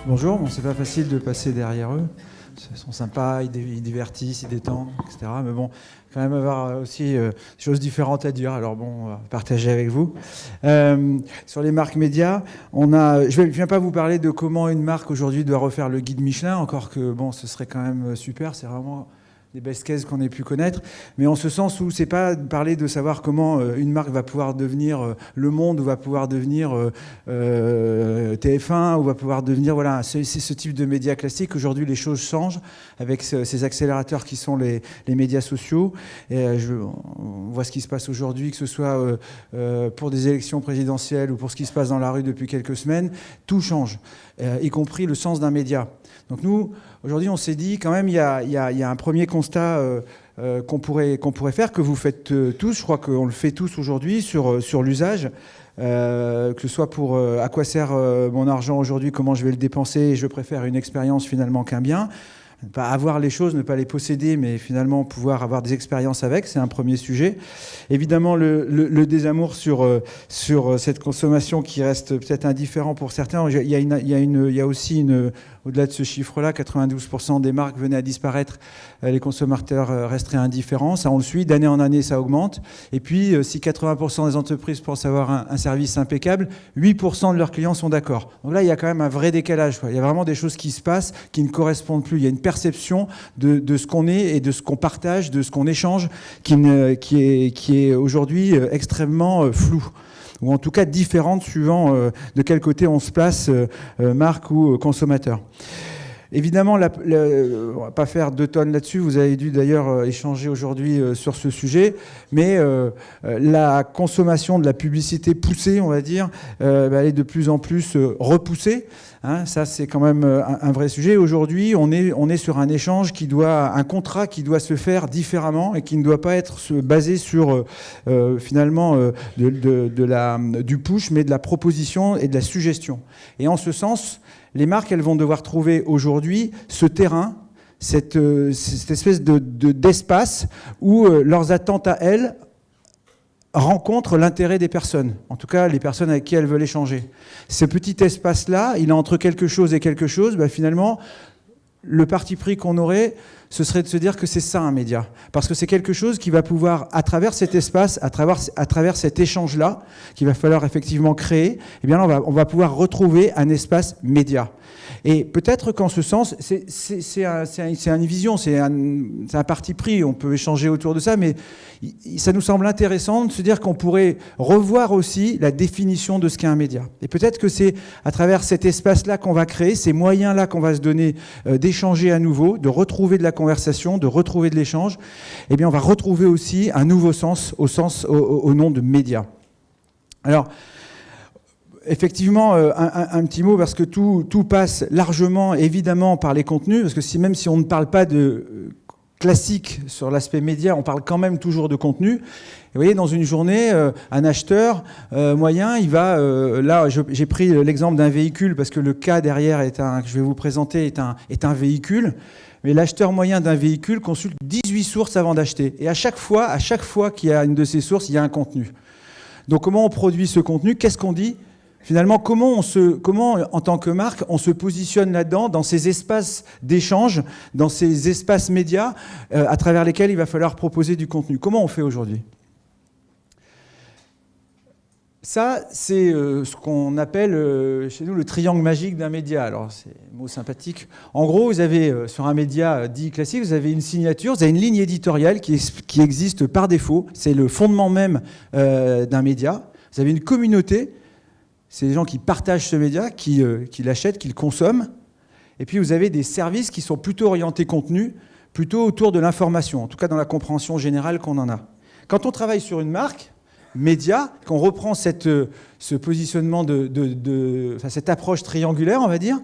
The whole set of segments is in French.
Bonjour, bon, c'est pas facile de passer derrière eux. Ils sont sympas, ils divertissent, ils détendent, etc. Mais bon, quand même avoir aussi des choses différentes à dire. Alors bon, on va partager avec vous. Sur les marques médias, je ne viens pas vous parler de comment une marque aujourd'hui doit refaire le guide Michelin, encore que bon, ce serait quand même super. C'est vraiment des best cases qu'on ait pu connaître, mais en ce sens où c'est pas parler de savoir comment une marque va pouvoir devenir Le Monde, ou va pouvoir devenir TF1, ou va pouvoir devenir, voilà, c'est ce type de médias classiques. Aujourd'hui, les choses changent avec ces accélérateurs qui sont les médias sociaux. Et on voit ce qui se passe aujourd'hui, que ce soit pour des élections présidentielles ou pour ce qui se passe dans la rue depuis quelques semaines, tout change, y compris le sens d'un média. Donc nous, aujourd'hui, on s'est dit quand même, il y a un premier constat qu'on pourrait faire, que vous faites tous, je crois qu'on le fait tous aujourd'hui, sur l'usage, que ce soit pour à quoi sert mon argent aujourd'hui, comment je vais le dépenser, et je préfère une expérience finalement qu'un bien. Ne pas avoir les choses, ne pas les posséder, mais finalement pouvoir avoir des expériences avec, c'est un premier sujet. Évidemment, le désamour sur cette consommation qui reste peut-être indifférent pour certains. Il y a aussi au-delà de ce chiffre-là, 92% des marques venaient à disparaître, les consommateurs resteraient indifférents. Ça, on le suit, d'année en année, ça augmente. Et puis, si 80% des entreprises pensent avoir un service impeccable, 8% de leurs clients sont d'accord. Donc là, il y a quand même un vrai décalage, quoi. Il y a vraiment des choses qui se passent qui ne correspondent plus. Il y a une perception de ce qu'on est et de ce qu'on partage, de ce qu'on échange, qui est aujourd'hui extrêmement floue, ou en tout cas différente suivant de quel côté on se place, marque ou consommateur. Évidemment, on ne va pas faire 2 tonnes là-dessus, vous avez dû d'ailleurs échanger aujourd'hui sur ce sujet, mais la consommation de la publicité poussée, on va dire, elle est de plus en plus repoussée. Hein, ça, c'est quand même un vrai sujet. Aujourd'hui, on est sur un échange un contrat qui doit se faire différemment et qui ne doit pas être basé sur finalement du push, mais de la proposition et de la suggestion. Et en ce sens, les marques, elles vont devoir trouver aujourd'hui ce terrain, cette espèce d'espace où leurs attentes à elles rencontrent l'intérêt des personnes, en tout cas les personnes avec qui elles veulent échanger. Ce petit espace-là, il est entre quelque chose et quelque chose, finalement, le parti pris qu'on aurait, ce serait de se dire que c'est ça un média. Parce que c'est quelque chose qui va pouvoir, à travers cet espace, à travers cet échange-là, qu'il va falloir effectivement créer, eh bien là, on va pouvoir retrouver un espace média. Et peut-être qu'en ce sens, c'est une vision, c'est un parti pris, on peut échanger autour de ça, mais ça nous semble intéressant de se dire qu'on pourrait revoir aussi la définition de ce qu'est un média. Et peut-être que c'est à travers cet espace-là qu'on va créer, ces moyens-là qu'on va se donner d'échanger à nouveau, de retrouver de la conversation, de retrouver de l'échange, eh bien on va retrouver aussi un nouveau sens au nom de média. Alors, effectivement, un petit mot, parce que tout passe largement, évidemment, par les contenus, parce que même si on ne parle pas de classique sur l'aspect média, on parle quand même toujours de contenu. Et vous voyez, dans une journée, un acheteur moyen, il va... là, j'ai pris l'exemple d'un véhicule, parce que le cas derrière que je vais vous présenter est un véhicule. Mais l'acheteur moyen d'un véhicule consulte 18 sources avant d'acheter. Et à chaque fois qu'il y a une de ces sources, il y a un contenu. Donc comment on produit ce contenu? Qu'est-ce qu'on dit? Finalement, comment, en tant que marque, on se positionne là-dedans, dans ces espaces d'échange, dans ces espaces médias, à travers lesquels il va falloir proposer du contenu? Comment on fait aujourd'hui? Ça, c'est ce qu'on appelle chez nous le triangle magique d'un média. Alors, c'est un mot sympathique. En gros, vous avez, sur un média dit classique, vous avez une signature, vous avez une ligne éditoriale qui existe par défaut. C'est le fondement même d'un média. Vous avez une communauté. C'est des gens qui partagent ce média, qui l'achètent, qui le consomment. Et puis, vous avez des services qui sont plutôt orientés contenu, plutôt autour de l'information, en tout cas dans la compréhension générale qu'on en a. Quand on travaille sur une marque, média, qu'on reprend ce positionnement cette approche triangulaire, on va dire,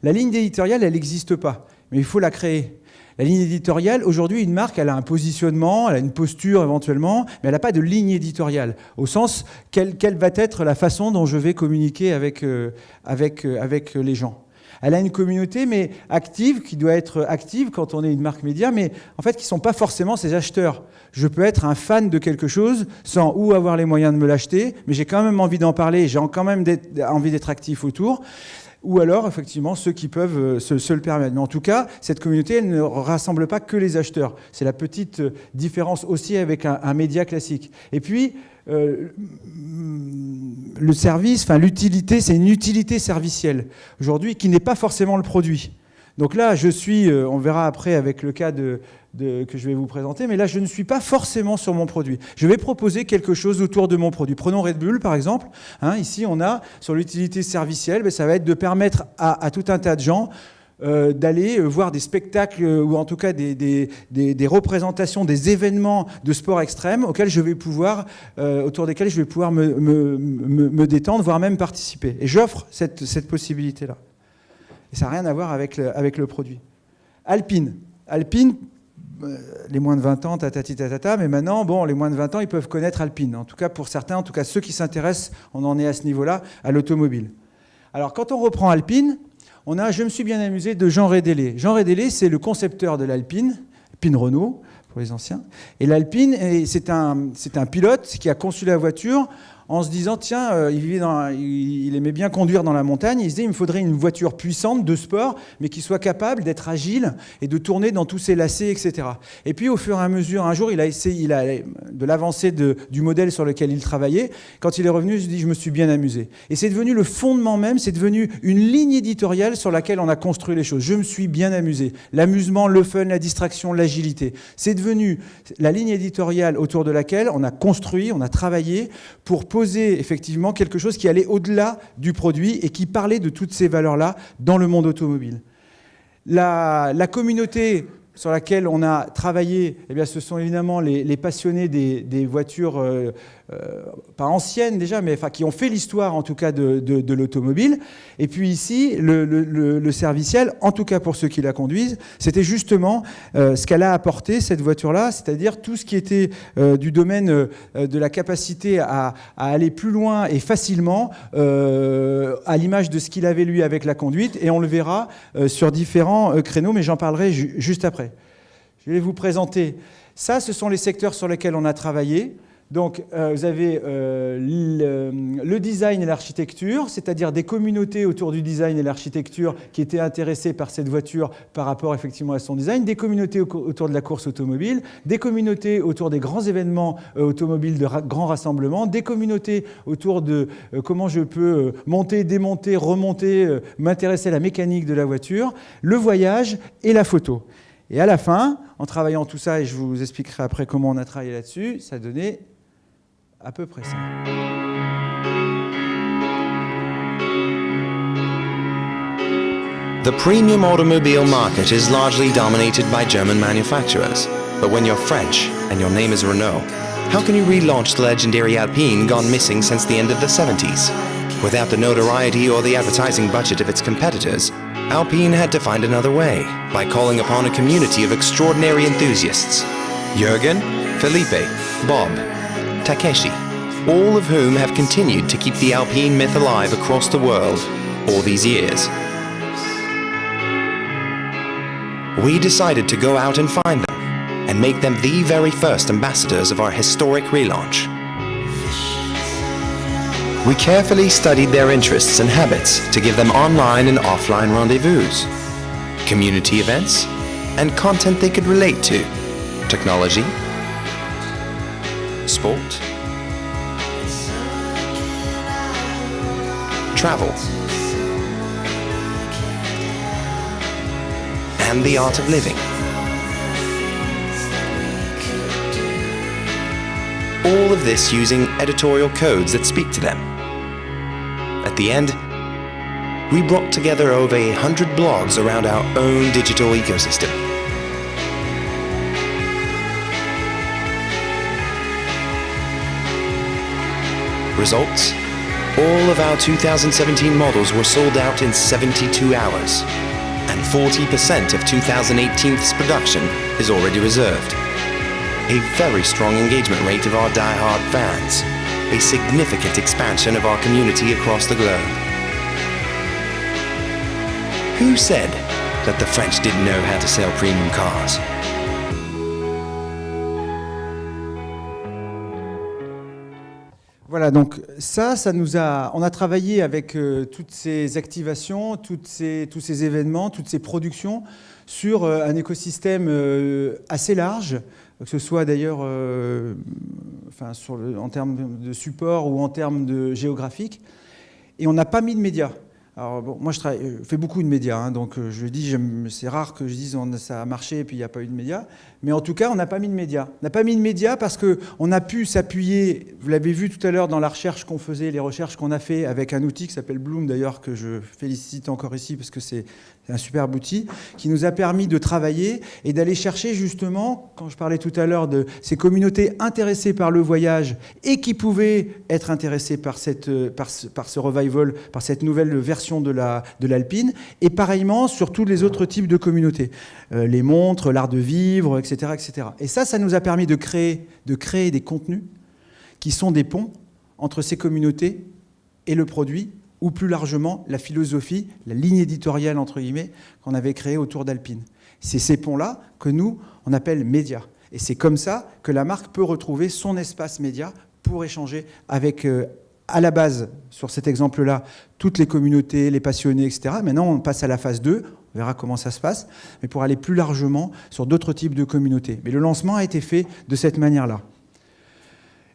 la ligne éditoriale, elle n'existe pas. Mais il faut la créer. La ligne éditoriale, aujourd'hui, une marque, elle a un positionnement, elle a une posture éventuellement, mais elle n'a pas de ligne éditoriale, au sens quelle va être la façon dont je vais communiquer avec les gens. Elle a une communauté, mais active, qui doit être active quand on est une marque média, mais en fait, qui ne sont pas forcément ses acheteurs. Je peux être un fan de quelque chose sans ou avoir les moyens de me l'acheter, mais j'ai quand même envie d'en parler, j'ai quand même envie d'être actif autour. Ou alors, effectivement, ceux qui peuvent se le permettre. Mais en tout cas, cette communauté, elle ne rassemble pas que les acheteurs. C'est la petite différence aussi avec un média classique. Et puis, le service, enfin l'utilité, c'est une utilité servicielle aujourd'hui qui n'est pas forcément le produit. Donc là, on verra après avec le cas que je vais vous présenter, mais là, je ne suis pas forcément sur mon produit. Je vais proposer quelque chose autour de mon produit. Prenons Red Bull, par exemple. Ici, on a, sur l'utilité servicielle, ça va être de permettre à tout un tas de gens d'aller voir des spectacles ou en tout cas des représentations, des événements de sport extrême autour desquels je vais pouvoir me détendre, voire même participer. Et j'offre cette possibilité-là. Et ça n'a rien à voir avec le produit. Alpine, les moins de 20 ans, mais maintenant, les moins de 20 ans, ils peuvent connaître Alpine. En tout cas, pour certains, en tout cas ceux qui s'intéressent, on en est à ce niveau-là, à l'automobile. Alors, quand on reprend Alpine, on a « Je me suis bien amusé » de Jean Rédélé. Jean Rédélé, c'est le concepteur de l'Alpine, Alpine Renault, pour les anciens. Et l'Alpine, c'est un pilote qui a conçu la voiture en se disant, tiens, il aimait bien conduire dans la montagne, il se disait, il me faudrait une voiture puissante de sport, mais qui soit capable d'être agile et de tourner dans tous ses lacets, etc. Et puis, au fur et à mesure, un jour, il a essayé de l'avancée du modèle sur lequel il travaillait. Quand il est revenu, il se dit, je me suis bien amusé. Et c'est devenu le fondement même, c'est devenu une ligne éditoriale sur laquelle on a construit les choses. Je me suis bien amusé. L'amusement, le fun, la distraction, l'agilité. C'est devenu la ligne éditoriale autour de laquelle on a construit, on a travaillé pour poser effectivement quelque chose qui allait au-delà du produit et qui parlait de toutes ces valeurs-là dans le monde automobile. La communauté sur laquelle on a travaillé, eh bien, ce sont évidemment les passionnés des voitures, pas anciennes déjà, mais qui ont fait l'histoire en tout cas de l'automobile. Et puis ici, le serviciel, en tout cas pour ceux qui la conduisent, c'était justement ce qu'elle a apporté, cette voiture-là, c'est-à-dire tout ce qui était du domaine de la capacité à aller plus loin et facilement, à l'image de ce qu'il avait lui avec la conduite, et on le verra sur différents créneaux, mais j'en parlerai juste après. Je vais vous présenter. Ça, ce sont les secteurs sur lesquels on a travaillé. Donc, vous avez le design et l'architecture, c'est-à-dire des communautés autour du design et l'architecture qui étaient intéressées par cette voiture par rapport effectivement à son design, des communautés autour de la course automobile, des communautés autour des grands événements automobiles de grands rassemblements, des communautés autour de comment je peux monter, démonter, remonter, m'intéresser à la mécanique de la voiture, le voyage et la photo. Et à la fin, en travaillant tout ça, et je vous expliquerai après comment on a travaillé là-dessus, ça donnait à peu près ça. The premium automobile market is largely dominated by German manufacturers. But when you're French and your name is Renault, how can you relaunch the legendary Alpine gone missing since the end of the 70s? Without the notoriety or the advertising budget of its competitors, Alpine had to find another way by calling upon a community of extraordinary enthusiasts. Jürgen, Felipe, Bob, Takeshi, all of whom have continued to keep the Alpine myth alive across the world all these years. We decided to go out and find them and make them the very first ambassadors of our historic relaunch. We carefully studied their interests and habits to give them online and offline rendezvous, community events, and content they could relate to, technology, sport, travel, and the art of living. All of this using editorial codes that speak to them. At the end, we brought together over 100 blogs around our own digital ecosystem. Results? All of our 2017 models were sold out in 72 hours, and 40% of 2018's production is already reserved. A very strong engagement rate of our die-hard fans, a significant expansion of our community across the globe. Who said that the French didn't know how to sell premium cars? Voilà, donc ça on a travaillé avec toutes ces activations, tous ces événements, toutes ces productions sur un écosystème assez large, que ce soit d'ailleurs en termes de support ou en termes géographiques, et on n'a pas mis de médias. Alors bon, moi je fais beaucoup de médias, hein, donc je dis, c'est rare que je dise ça a marché et puis il n'y a pas eu de médias. Mais en tout cas, on n'a pas mis de médias. On n'a pas mis de médias parce qu'on a pu s'appuyer, vous l'avez vu tout à l'heure dans la recherche qu'on faisait, les recherches qu'on a fait avec un outil qui s'appelle Bloom d'ailleurs, que je félicite encore ici parce que c'est un superbe outil, qui nous a permis de travailler et d'aller chercher justement, quand je parlais tout à l'heure de ces communautés intéressées par le voyage et qui pouvaient être intéressées par ce revival, par cette nouvelle version de l'Alpine, et pareillement sur tous les autres types de communautés, les montres, l'art de vivre, etc., etc. Et ça nous a permis de créer des contenus qui sont des ponts entre ces communautés et le produit, ou plus largement la philosophie, la ligne éditoriale entre guillemets, qu'on avait créée autour d'Alpine. C'est ces ponts-là que nous, on appelle médias. Et c'est comme ça que la marque peut retrouver son espace média pour échanger avec, à la base, sur cet exemple-là, toutes les communautés, les passionnés, etc. Maintenant, on passe à la phase 2, on verra comment ça se passe, mais pour aller plus largement sur d'autres types de communautés. Mais le lancement a été fait de cette manière-là.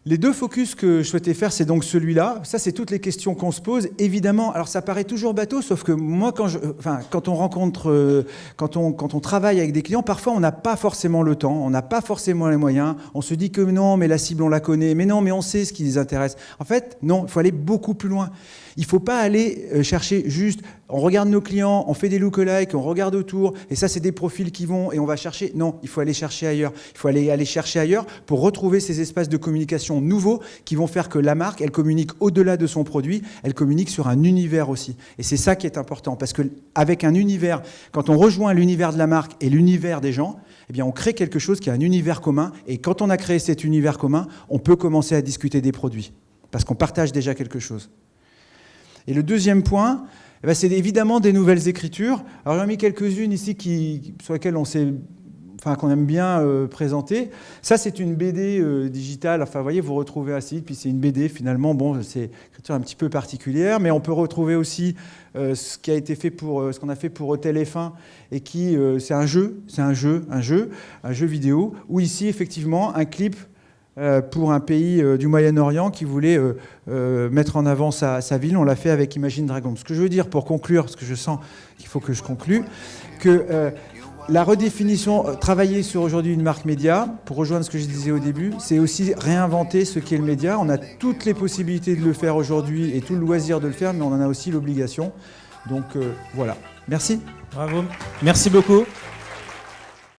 Les deux focus que je souhaitais faire, c'est donc celui-là. Ça, c'est toutes les questions qu'on se pose. Évidemment, alors ça paraît toujours bateau, sauf que moi, quand on travaille avec des clients, parfois on n'a pas forcément le temps, on n'a pas forcément les moyens. On se dit que non, mais la cible, on la connaît. Mais non, mais on sait ce qui les intéresse. En fait, non, il faut aller beaucoup plus loin. Il ne faut pas aller chercher juste, on regarde nos clients, on fait des lookalikes, on regarde autour, et ça, c'est des profils qui vont, et on va chercher. Non, il faut aller chercher ailleurs. Il faut aller chercher ailleurs pour retrouver ces espaces de communication nouveaux qui vont faire que la marque, elle communique au-delà de son produit, elle communique sur un univers aussi. Et c'est ça qui est important, parce qu'avec un univers, quand on rejoint l'univers de la marque et l'univers des gens, eh bien, on crée quelque chose qui a un univers commun, et quand on a créé cet univers commun, on peut commencer à discuter des produits, parce qu'on partage déjà quelque chose. Et le deuxième point, c'est évidemment des nouvelles écritures. Alors j'en ai mis quelques-unes ici sur lesquelles qu'on aime bien présenter. Ça, c'est une BD digitale. Enfin, vous voyez, vous retrouvez un site, puis c'est une BD finalement. Bon, c'est une écriture un petit peu particulière, mais on peut retrouver aussi ce qui a été fait ce qu'on a fait pour Hôtel F1, et qui, c'est un jeu vidéo, où ici, effectivement, un clip pour un pays du Moyen-Orient qui voulait mettre en avant sa ville. On l'a fait avec Imagine Dragons. Ce que je veux dire pour conclure, parce que je sens qu'il faut que je conclue, que la redéfinition, travailler sur aujourd'hui une marque média, pour rejoindre ce que je disais au début, c'est aussi réinventer ce qu'est le média. On a toutes les possibilités de le faire aujourd'hui et tout le loisir de le faire, mais on en a aussi l'obligation. Donc voilà. Merci. Bravo. Merci beaucoup.